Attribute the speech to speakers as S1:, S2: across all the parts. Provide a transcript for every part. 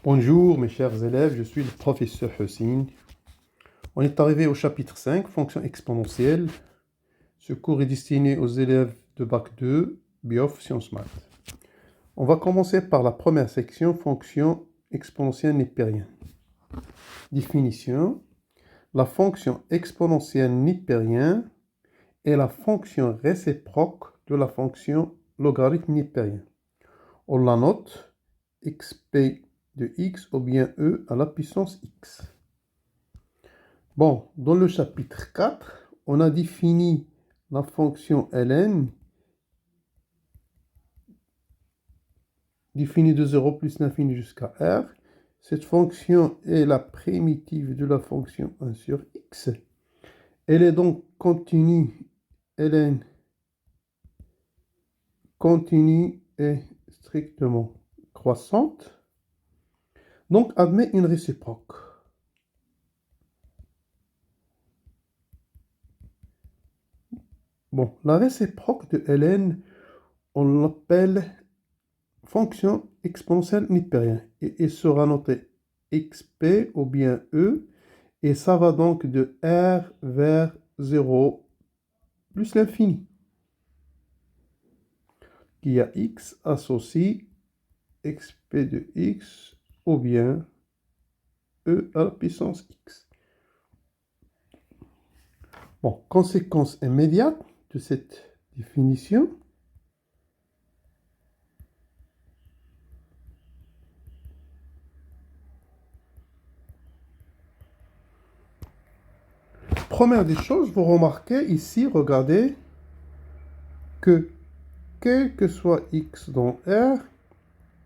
S1: Bonjour mes chers élèves, je suis le professeur Hussein. On est arrivé au chapitre 5, fonction exponentielle. Ce cours est destiné aux élèves de Bac 2, Biof, Sciences Maths. On va commencer par la première section, fonction exponentielle népérienne. Définition. La fonction exponentielle népérienne est la fonction réciproque de la fonction logarithme népérien. On la note xp de x ou bien e à la puissance x. Bon, dans le chapitre 4, on a défini la fonction ln, définie de 0 plus l'infini jusqu'à r. Cette fonction est la primitive de la fonction 1 sur x. Elle est donc continue, ln continue et strictement croissante. Donc, admet une réciproque. Bon, la réciproque de ln, on l'appelle fonction exponentielle népérienne. Et elle sera notée xp ou bien e. Et ça va donc de r vers 0 plus l'infini. Qui a x associe xp de x ou bien e à la puissance x. Bon, conséquence immédiate de cette définition. Première des choses, vous remarquez ici, regardez, que quel que soit x dans R,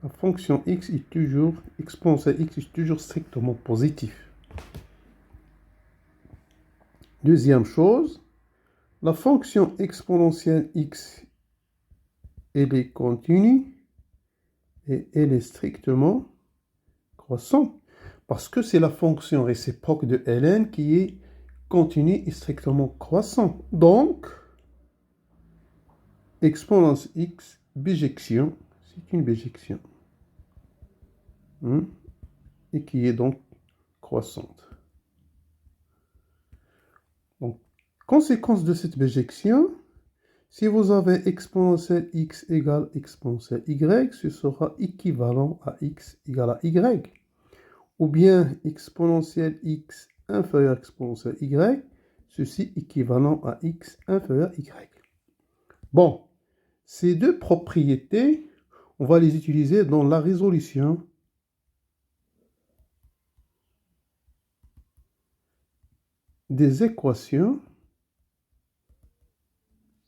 S1: la fonction x est toujours, exponentielle x est toujours strictement positif. Deuxième chose, la fonction exponentielle x, elle est continue et elle est strictement croissante. Parce que c'est la fonction réciproque de ln qui est continue et strictement croissante. Donc, exponence x, bijection, c'est une bijection. Et qui est donc croissante. Donc, conséquence de cette bijection, si vous avez exponentielle x égale exponentielle y, ce sera équivalent à x égale à y. Ou bien exponentielle x inférieure à exponentielle y, ceci équivalent à x inférieur à y. Bon, ces deux propriétés, on va les utiliser dans la résolution des équations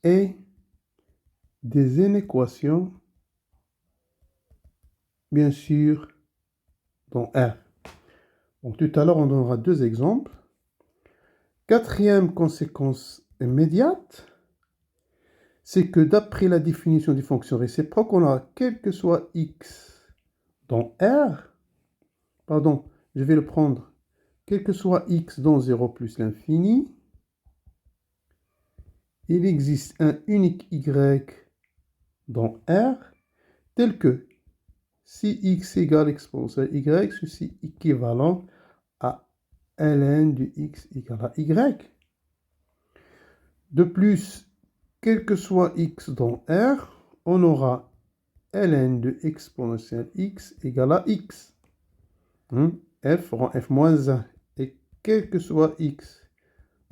S1: et des inéquations, bien sûr, dans R. Donc tout à l'heure, on donnera deux exemples. Quatrième conséquence immédiate, c'est que d'après la définition des fonctions réciproques, on a quel que soit x dans R, pardon, je vais le prendre, quel que soit x dans 0 plus l'infini, il existe un unique y dans R, tel que si x égale exponentielle y, ceci est équivalent à ln de x égale à y. De plus, quel que soit x dans R, on aura ln de exponentielle x égale à x. F rend f moins 1. Et quel que soit x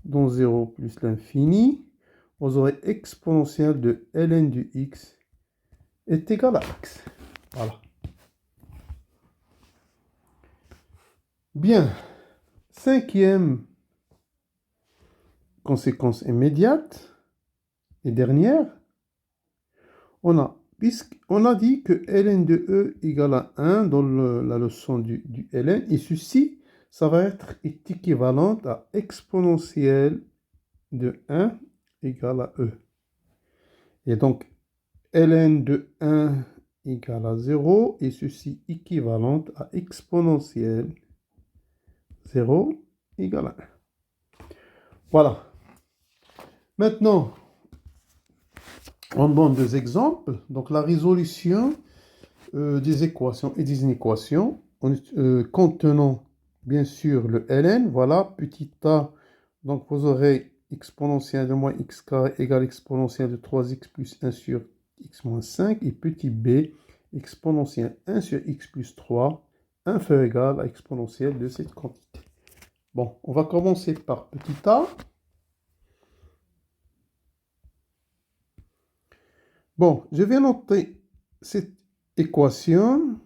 S1: dans 0 plus l'infini, vous aurez exponentielle de ln de x est égal à x. Voilà. Bien. Cinquième conséquence immédiate et dernière, on a dit que ln de e égale à 1 dans la leçon du ln, et ceci, ça va être équivalent à exponentielle de 1 égale à e. Et donc, ln de 1 égale à 0, et ceci équivalent à exponentielle 0 égale à 1. Voilà. Maintenant, on donne deux exemples. Donc, la résolution des équations et des inéquations. contenant bien sûr le ln. Voilà, petit a, donc vous aurez exponentielle de moins x carré égale exponentielle de 3x plus 1 sur x moins 5. Et petit b, exponentielle 1 sur x plus 3, inférieur ou égal à exponentielle de cette quantité. Bon, on va commencer par petit a. Bon, je vais noter cette équation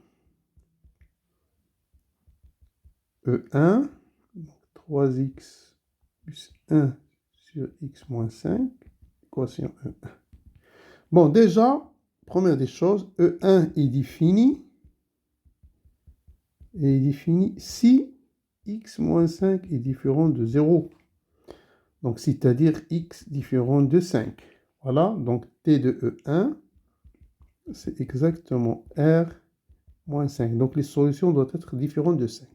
S1: E1, 3x plus 1 sur x moins 5, équation E1. Bon, déjà, première des choses, E1 est défini, si x moins 5 est différent de 0. Donc, c'est-à-dire x différent de 5. Voilà, donc t de E1, c'est exactement r moins 5. Donc, les solutions doivent être différentes de 5.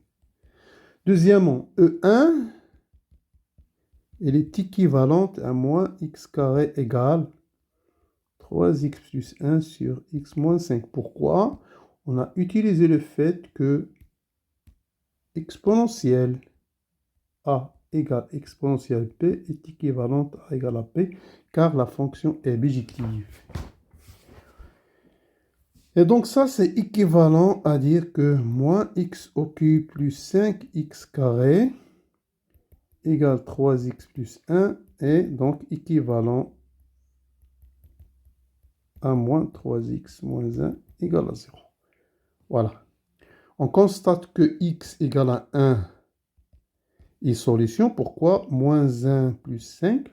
S1: Deuxièmement, E1, elle est équivalente à moins x carré égale 3x plus 1 sur x moins 5. Pourquoi? On a utilisé le fait que exponentielle a égale exponentielle p est équivalente à égale à p, car la fonction est bijective. Et donc ça, c'est équivalent à dire que moins x au cube plus 5x carré égale 3x plus 1 est donc équivalent à moins 3x moins 1 égale à 0. Voilà. On constate que x égale à 1 est solution. Pourquoi? Moins 1 plus 5,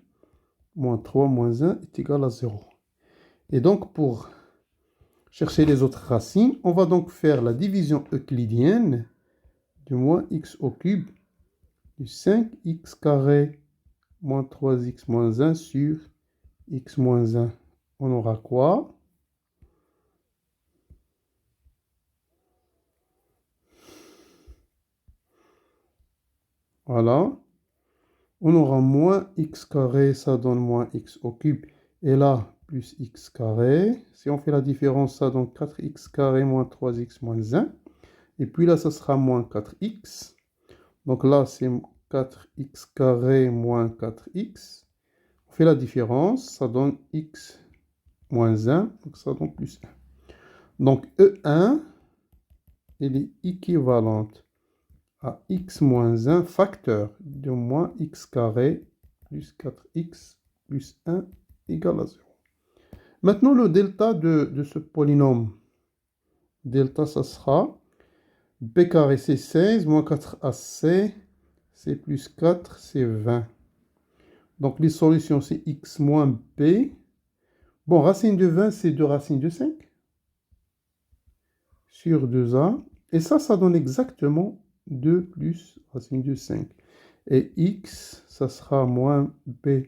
S1: moins 3 moins 1 est égal à 0. Et donc, pour chercher les autres racines, on va donc faire la division euclidienne de moins x au cube du 5x carré moins 3x moins 1 sur x moins 1. On aura quoi? Voilà. On aura moins x carré, ça donne moins x au cube. Et là, plus x carré. Si on fait la différence, ça donne 4x carré moins 3x moins 1. Et puis là, ça sera moins 4x. Donc là, c'est 4x carré moins 4x. On fait la différence, ça donne x moins 1. Donc ça donne plus 1. Donc E1, elle est équivalente à x moins 1 facteur de moins x carré plus 4x plus 1 égale à 0. Maintenant, le delta de ce polynôme. Delta, ça sera b carré, c'est 16, moins 4ac, c'est plus 4, c'est 20. Donc, les solutions, c'est x moins b. Bon, racine de 20, c'est 2 racines de 5 sur 2a. Et ça donne exactement 2 plus racine de 5. Et x, ça sera moins b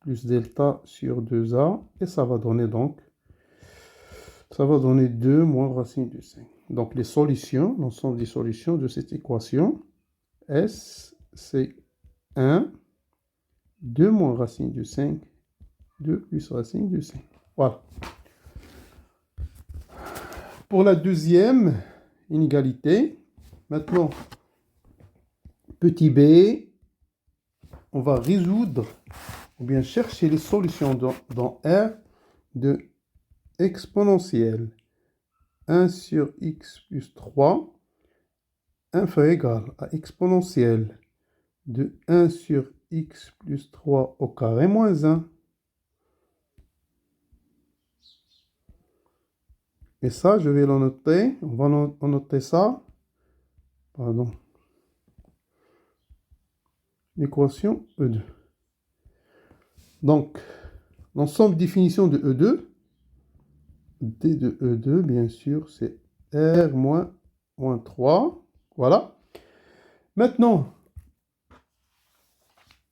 S1: plus delta sur 2a. Et ça va donner donc, ça va donner 2 moins racine de 5. Donc les solutions, l'ensemble des solutions de cette équation, S, c'est 1, 2 moins racine de 5, 2 plus racine de 5. Voilà. Pour la deuxième inégalité, maintenant, petit b, on va résoudre ou bien chercher les solutions dans R de exponentielle 1 sur x plus 3 inférieur égal à exponentielle de 1 sur x plus 3 au carré moins 1. Et ça, je vais le noter. On va noter ça. Pardon. L'équation E2. Donc, l'ensemble définition de E2, D de E2, bien sûr, c'est R moins 3. Voilà. Maintenant,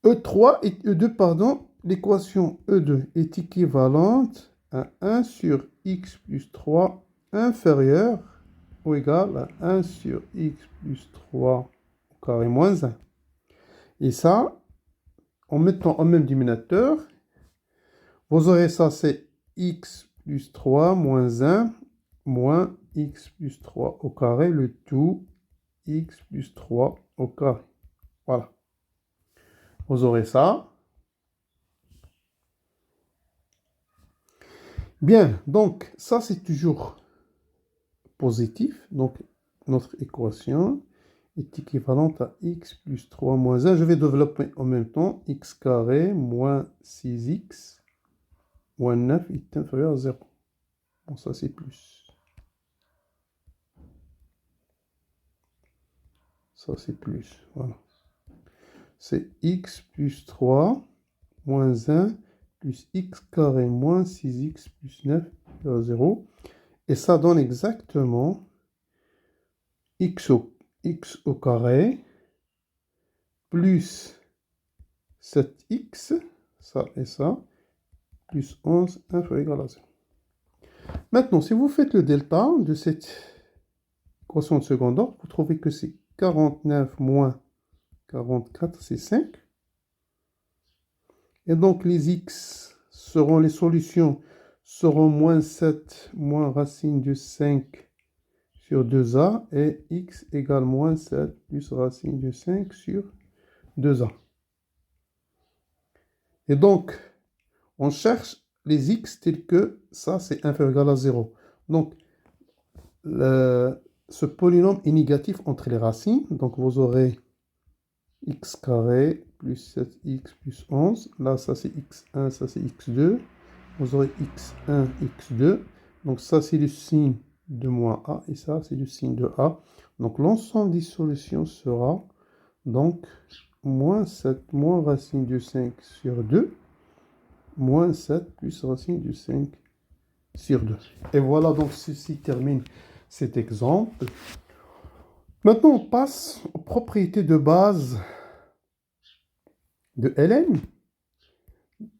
S1: E3 et E2, pardon, l'équation E2 est équivalente à 1 sur x plus 3 inférieur ou égal à 1 sur x plus 3 au carré moins 1. Et ça, en mettant au même dénominateur, vous aurez ça, c'est x plus 3 moins 1 moins x plus 3 au carré, le tout x plus 3 au carré. Voilà. Vous aurez ça. Bien, donc ça c'est toujours positif. Donc notre équation est équivalente à x plus 3 moins 1. Je vais développer en même temps x carré moins 6x moins 9 est inférieur à 0. Bon, ça c'est plus. Ça c'est plus. Voilà. C'est x plus 3 moins 1 plus x carré moins 6x plus 9 égale 0. Et ça donne exactement x au carré plus 7x, ça et ça, plus 11 inférieur égal à 0. Maintenant, si vous faites le delta de cette équation de second ordre, vous trouvez que c'est 49 moins 44, c'est 5. Et donc, les x seront, les solutions seront moins 7 moins racine de 5 sur 2a et x égale moins 7 plus racine de 5 sur 2a. Et donc, on cherche les x tels que ça, c'est inférieur ou égal à 0. Donc, ce polynôme est négatif entre les racines. Donc, vous aurez x carré plus 7x plus 11. Là, ça, c'est x1, ça, c'est x2. Vous aurez x1, x2. Donc, ça, c'est le signe de moins a. Et ça, c'est le signe de a. Donc, l'ensemble des solutions sera donc moins 7 moins racine de 5 sur 2. Moins 7 plus racine de 5 sur 2. Et voilà, donc ceci termine cet exemple. Maintenant, on passe aux propriétés de base de ln,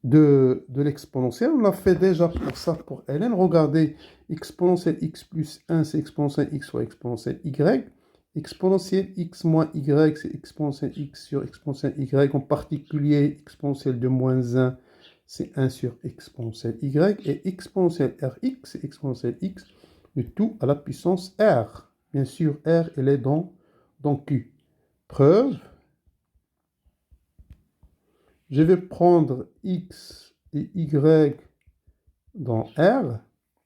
S1: de l'exponentielle. On l'a fait déjà pour ça, pour ln. Regardez, exponentielle x plus 1, c'est exponentielle x fois exponentielle y. Exponentielle x moins y, c'est exponentielle x sur exponentielle y. En particulier, exponentielle de moins 1, c'est 1 sur exponentielle y. Et exponentielle rx, c'est exponentielle x de tout à la puissance r. Bien sûr, r, elle est dans Q. Preuve. Je vais prendre x et y dans R.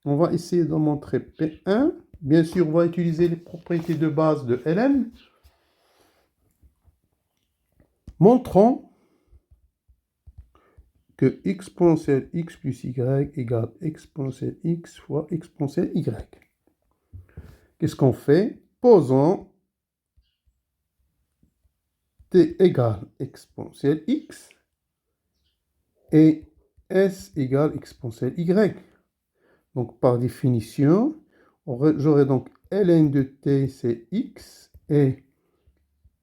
S1: On va essayer de montrer P1. Bien sûr, on va utiliser les propriétés de base de ln. Montrons que exponentielle x plus y égale exponentielle x fois exponentielle y. Qu'est-ce qu'on fait? Posons t égale exponentielle x et s égale exponentielle y. Donc, par définition, j'aurai donc ln de t, c'est x, et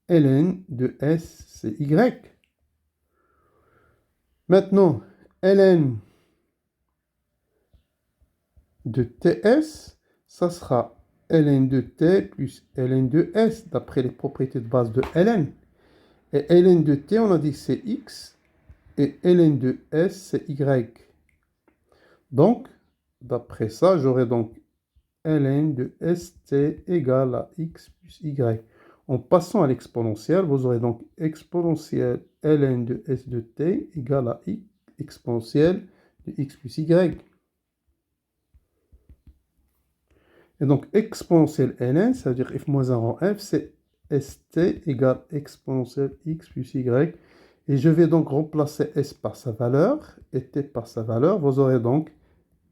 S1: ln de s, c'est y. Maintenant, ln de ts, ça sera ln de t plus ln de s, d'après les propriétés de base de ln. Et ln de t, on a dit c'est x, et ln de s, c'est y. Donc, d'après ça, j'aurai donc ln de st égale à x plus y. En passant à l'exponentielle, vous aurez donc exponentielle ln de s de t égale à x exponentielle de x plus y. Et donc exponentielle ln, ça veut dire f moins 1 rang f, c'est st égale exponentielle x plus y. Et je vais donc remplacer s par sa valeur et t par sa valeur. Vous aurez donc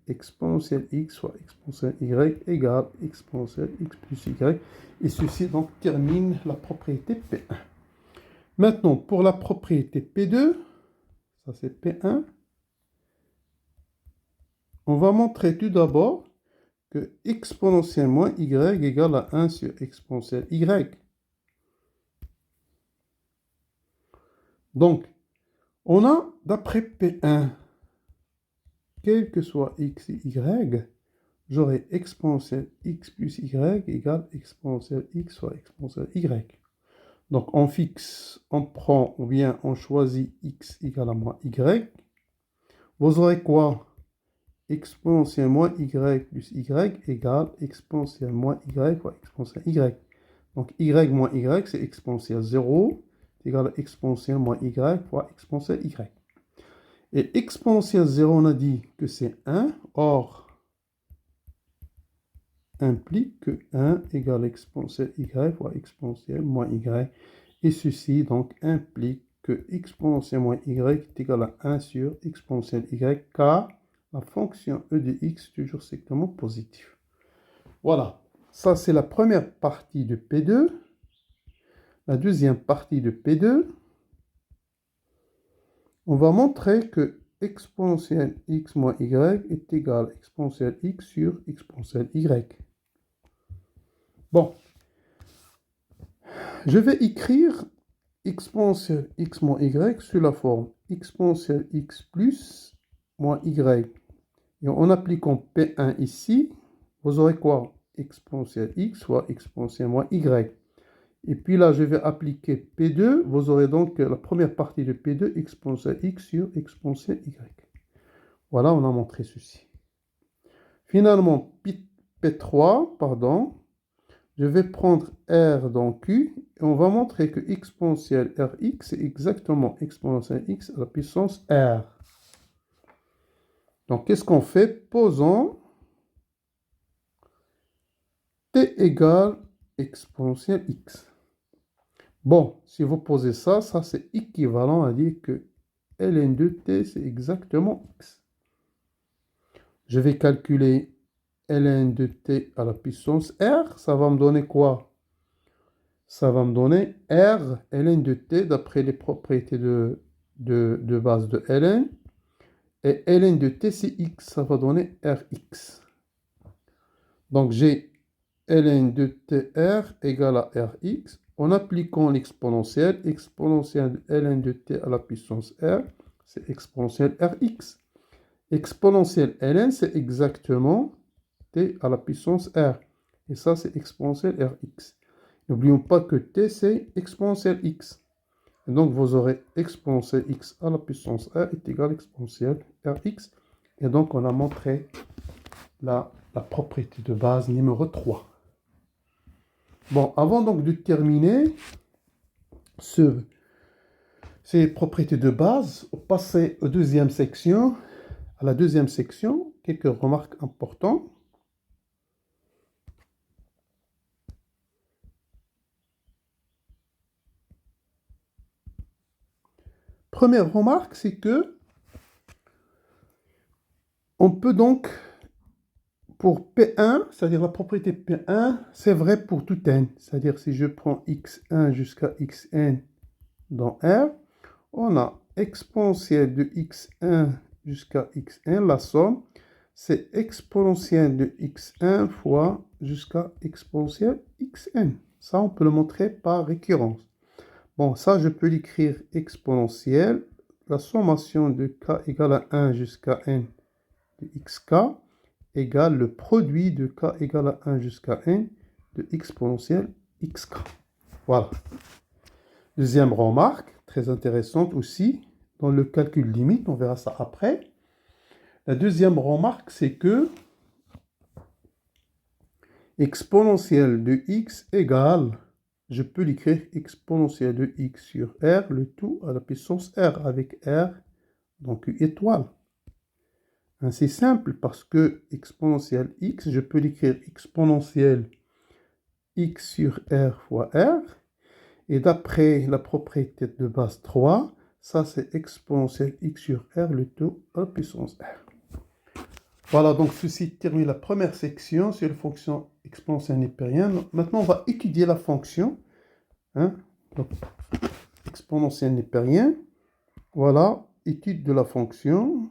S1: exponentielle x soit exponentielle y égale exponentielle x plus y. Et ceci donc termine la propriété P1. Maintenant, pour la propriété P2, ça c'est P1, on va montrer tout d'abord que exponentielle moins y égale à 1 sur exponentielle y. Donc, on a, d'après P1, quel que soit x et y, j'aurai exponentielle x plus y égale exponentielle x soit exponentielle y. Donc on fixe, on prend ou bien on choisit x égale à moins y. Vous aurez quoi? Exponentielle moins y plus y égale exponentielle moins y fois exponentielle y. Donc y moins y, c'est exponentielle 0, c'est égal à exponentielle moins y fois exponentielle y. Et exponentielle 0, on a dit que c'est 1, or implique que 1 égale exponentielle y fois exponentielle moins y. Et ceci donc implique que exponentielle moins y est égal à 1 sur exponentielle y, car la fonction e de x est toujours strictement positive. Voilà, ça c'est la première partie de P2. La deuxième partie de P2, on va montrer que exponentielle x moins y est égal à exponentielle x sur exponentielle y. Bon, je vais écrire exponentielle x moins y sous la forme exponentielle x plus moins y. Et en appliquant P1 ici, vous aurez quoi? Exponentielle x soit exponentielle moins y. Et puis là, je vais appliquer P2. Vous aurez donc la première partie de P2, exponentielle x sur exponentielle y. Voilà, on a montré ceci. Finalement, P3, pardon, je vais prendre R dans Q et on va montrer que exponentielle Rx est exactement exponentielle x à la puissance R. Donc, qu'est-ce qu'on fait? Posons T égale exponentielle x. Bon, si vous posez ça, c'est équivalent à dire que ln de t, c'est exactement x. Je vais calculer ln de t à la puissance r. Ça va me donner quoi? Ça va me donner r ln de t d'après les propriétés de base de ln. Et ln de t, c'est x. Ça va donner rx. Donc, j'ai ln de tr égale à rx. En appliquant l'exponentielle, exponentielle ln de t à la puissance r, c'est exponentielle rx. Exponentielle ln, c'est exactement t à la puissance r. Et ça, c'est exponentielle rx. N'oublions pas que t, c'est exponentielle x. Et donc, vous aurez exponentielle x à la puissance r est égal à exponentielle rx. Et donc, on a montré la propriété de base numéro 3. Bon, avant donc de terminer ces propriétés de base, on passe à la deuxième section. Quelques remarques importantes. Première remarque, c'est que on peut donc, pour P1, c'est-à-dire la propriété P1, c'est vrai pour tout n. C'est-à-dire si je prends x1 jusqu'à xn dans R, on a exponentielle de x1 jusqu'à xn, la somme, c'est exponentielle de x1 fois jusqu'à exponentielle xn. Ça, on peut le montrer par récurrence. Bon, ça, je peux l'écrire exponentielle. La sommation de k égale à 1 jusqu'à n de xk égale le produit de k égale à 1 jusqu'à n de exponentielle xk. Voilà. Deuxième remarque, très intéressante aussi, dans le calcul limite, on verra ça après. La deuxième remarque, c'est que exponentielle de x égale, je peux l'écrire exponentielle de x sur r, le tout à la puissance r, avec r, donc étoile. C'est simple parce que exponentielle x, je peux l'écrire exponentielle x sur r fois r. Et d'après la propriété de base 3, ça c'est exponentielle x sur r, le tout à la puissance r. Voilà, donc ceci termine la première section sur les fonctions exponentielles népériennes. Maintenant, on va étudier la fonction. Donc, exponentielle népérienne. Voilà, étude de la fonction.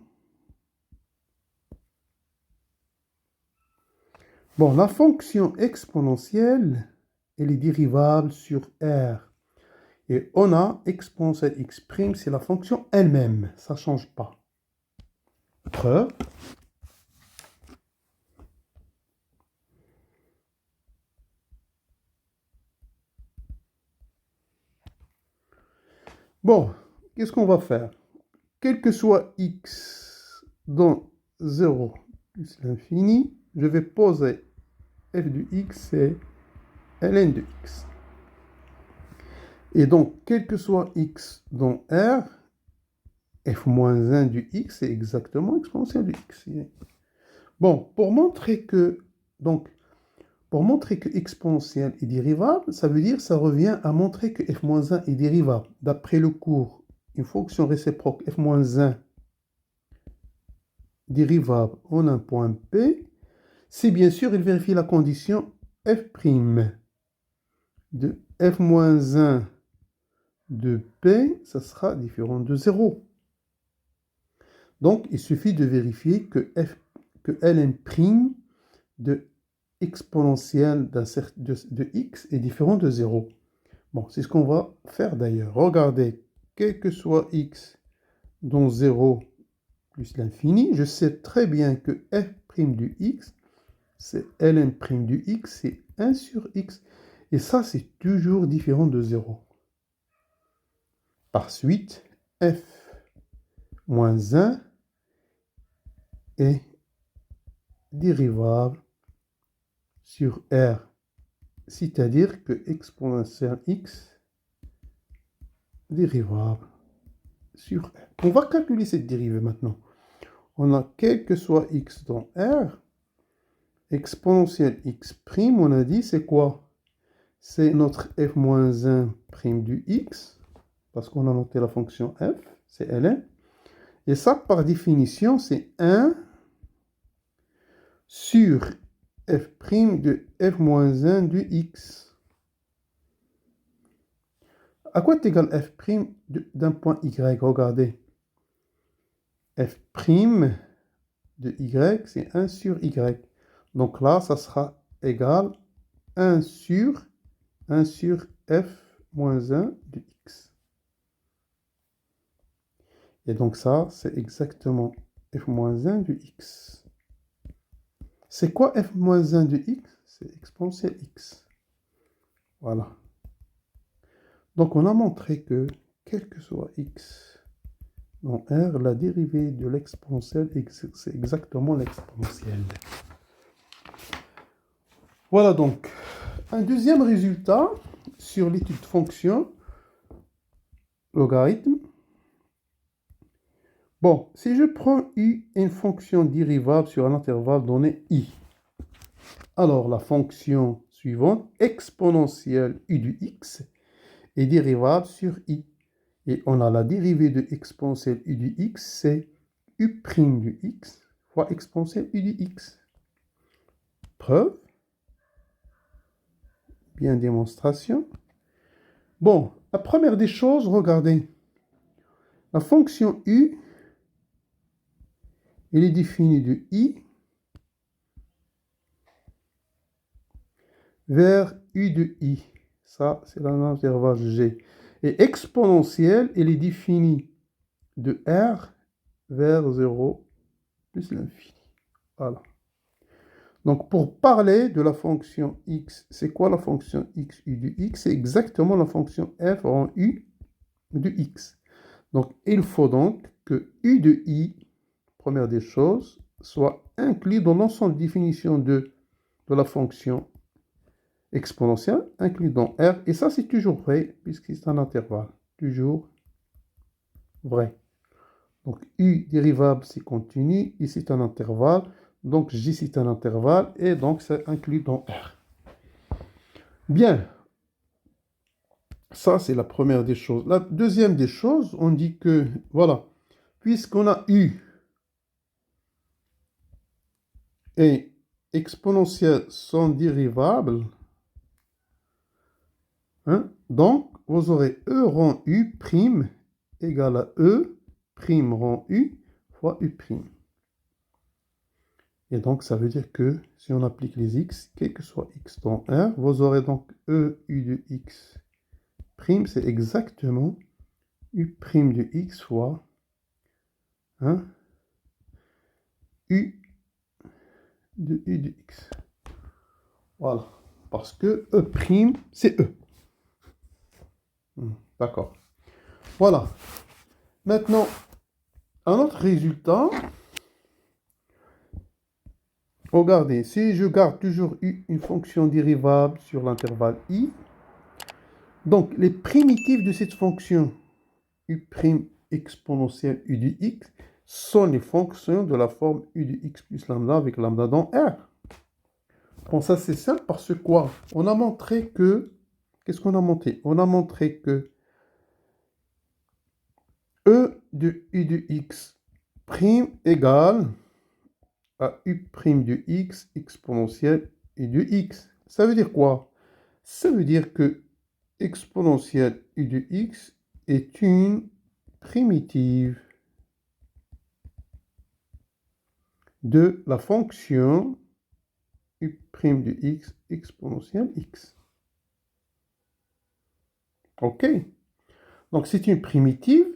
S1: Bon, la fonction exponentielle, elle est dérivable sur R. Et on a exponentielle x', c'est la fonction elle-même. Ça ne change pas. Preuve. Bon, qu'est-ce qu'on va faire? Quel que soit x dans 0 plus l'infini, je vais poser f de x, c'est ln de x. Et donc, quel que soit x dans R, f-1 du x, c'est exactement exponentielle du x. Bon, pour montrer que exponentielle est dérivable, ça veut dire que ça revient à montrer que f-1 est dérivable. D'après le cours, une fonction réciproque f-1 dérivable en un point P, si bien sûr il vérifie la condition f' de f-1 de P, ça sera différent de 0. Donc, il suffit de vérifier que ln' de exponentielle de x est différent de 0. Bon, c'est ce qu'on va faire d'ailleurs. Regardez, quel que soit x dont 0 plus l'infini, je sais très bien que f' du x, c'est ln' du x, c'est 1 sur x. Et ça, c'est toujours différent de 0. Par suite, f moins 1 est dérivable sur R, c'est-à-dire que exponentielle x dérivable sur R. On va calculer cette dérivée maintenant. On a quel que soit x dans R, exponentielle x', on a dit, c'est quoi? C'est notre f-1' du x, parce qu'on a noté la fonction f, c'est ln. Et ça, par définition, c'est 1 sur f' de f-1 du x. À quoi est égal f' d'un point y? Regardez. f' de y, c'est 1 sur y. Donc là, ça sera égal 1 sur f-1 de x. Et donc ça, c'est exactement f-1 de x. C'est quoi f-1 de x? C'est exponentielle x. Voilà. Donc on a montré que, quel que soit x dans R, la dérivée de l'exponentielle, c'est exactement l'exponentielle. Voilà donc. Un deuxième résultat sur l'étude de fonction logarithme. Bon, si je prends u une fonction dérivable sur un intervalle donné i, alors la fonction suivante, exponentielle u du x, est dérivable sur i. Et on a la dérivée de exponentielle u du x, c'est u' du x fois exponentielle u du x. Preuve, bien démonstration. Bon, la première des choses, regardez. La fonction u, elle est définie de i vers u de i. Ça, c'est l'intervalle g. Et exponentielle, elle est définie de r vers 0 plus l'infini. Voilà. Donc, pour parler de la fonction x, c'est quoi la fonction x u de x? C'est exactement la fonction f en u de x. Donc, il faut donc que u de i, première des choses, soit inclus dans l'ensemble de définition de la fonction exponentielle, inclus dans R. Et ça, c'est toujours vrai, puisque c'est un intervalle. Toujours vrai. Donc, u dérivable, c'est continu. Ici, c'est un intervalle. Donc, J, c'est un intervalle. Et donc, c'est inclus dans R. Bien. Ça, c'est la première des choses. La deuxième des choses, on dit que, voilà, puisqu'on a u et exponentielle sont dérivables, hein, donc, vous aurez E rang U prime égale à E prime rang U fois U prime. Et donc, ça veut dire que si on applique les x, quel que soit x dans R, vous aurez donc E U de x prime, c'est exactement U prime de x fois hein, U de x. Voilà. Parce que E prime, c'est E. D'accord. Voilà. Maintenant, un autre résultat. Regardez, si je garde toujours u, une fonction dérivable sur l'intervalle i, Donc, les primitives de cette fonction u' exponentielle u de x sont les fonctions de la forme u de x plus lambda avec lambda dans R. Bon, ça c'est simple parce que quoi? On a montré que... Qu'est-ce qu'on a montré? On a montré que e de u de x prime égale à u' de x exponentielle u de x. Ça veut dire quoi? Ça veut dire que exponentielle u de x est une primitive de la fonction u' de x exponentielle x. OK? Donc, c'est une primitive.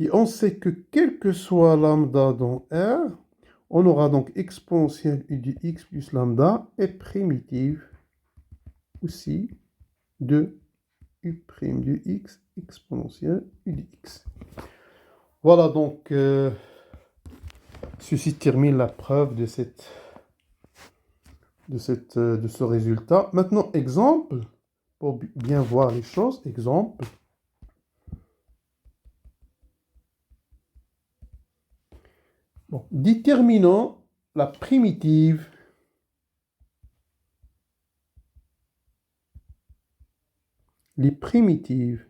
S1: Et on sait que quel que soit lambda dans R, on aura donc exponentielle u de x plus lambda est primitive aussi de u' de x exponentielle u de x. Voilà donc, ceci termine la preuve de ce résultat. Maintenant, exemple, pour bien voir les choses, exemple. Bon, déterminons la primitive les primitives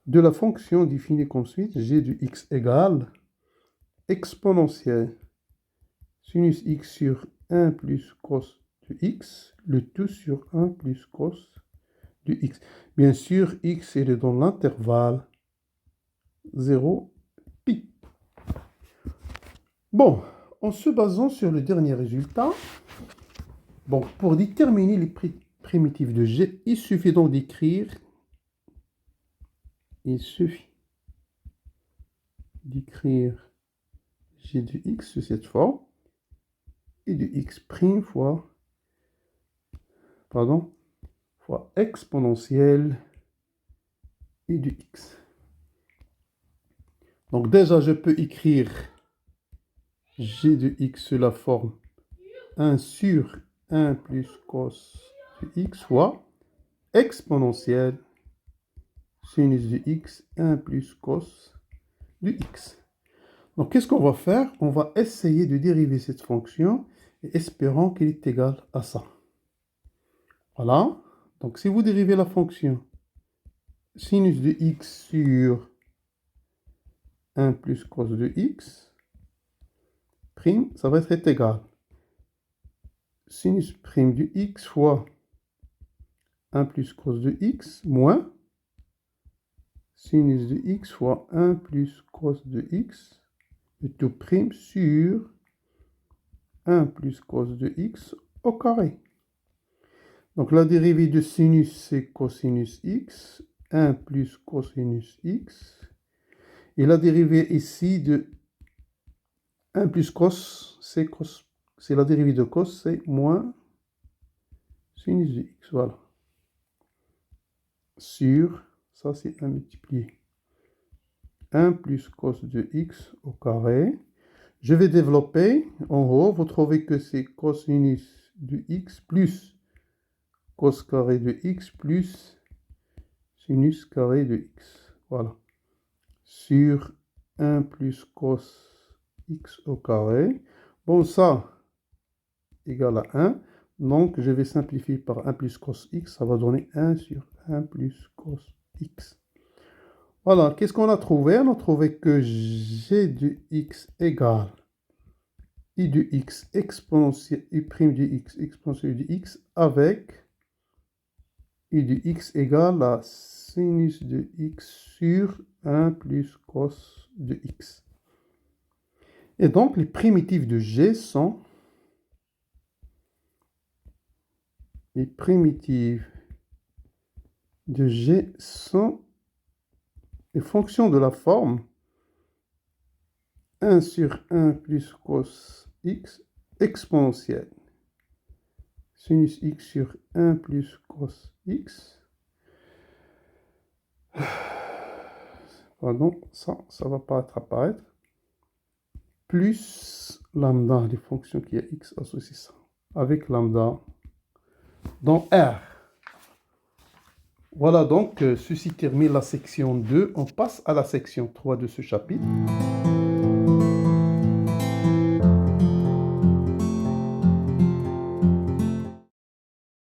S1: de la fonction définie comme suite, g de x égale exponentielle sinus x sur 1 plus cos de x, le tout sur 1 plus cos de x. Bien sûr, x est dans l'intervalle 0, pi. Bon, en se basant sur le dernier résultat, bon, pour déterminer les primitives de g, il suffit donc d'écrire, g de x sous cette forme, et de x' fois exponentielle et de x. Donc déjà, je peux écrire g de x sous la forme 1 sur 1 plus cos de x fois exponentielle sinus de x 1 plus cos de x. Donc qu'est-ce qu'on va faire? On va essayer de dériver cette fonction et espérons qu'elle est égale à ça. Voilà. Donc si vous dérivez la fonction sinus de x sur 1 plus cos de x, prime, ça va être égal. Sinus prime de x fois 1 plus cos de x moins sinus de x fois 1 plus cos de x, et tout prime sur 1 plus cos de x au carré. Donc la dérivée de sinus, c'est cosinus x, 1 plus cosinus x. Et la dérivée ici de 1 plus cos, c'est la dérivée de cos, c'est moins sinus de x, voilà. Sur, ça c'est 1 multiplié. 1 plus cos de x au carré. Je vais développer en haut, vous trouvez que c'est cosinus de x plus cos carré de x plus sinus carré de x. Voilà. Sur 1 plus cos x au carré. Bon, ça égale à 1. Donc, je vais simplifier par 1 plus cos x. Ça va donner 1 sur 1 plus cos x. Voilà. Qu'est-ce qu'on a trouvé? On a trouvé que g de x égale i de x exponentielle u' de x exponentielle de x avec i de x égale à sinus de x sur 1 plus cos de x. Et donc, les primitives de g sont les primitives de g sont les fonctions de la forme 1 sur 1 plus cos x exponentielle sinus x sur 1 plus cos x. Pardon, ça ne va pas apparaître. Plus lambda, les fonctions qui a x associées ça, avec lambda dans R. Voilà donc, ceci termine la section 2. On passe à la section 3 de ce chapitre.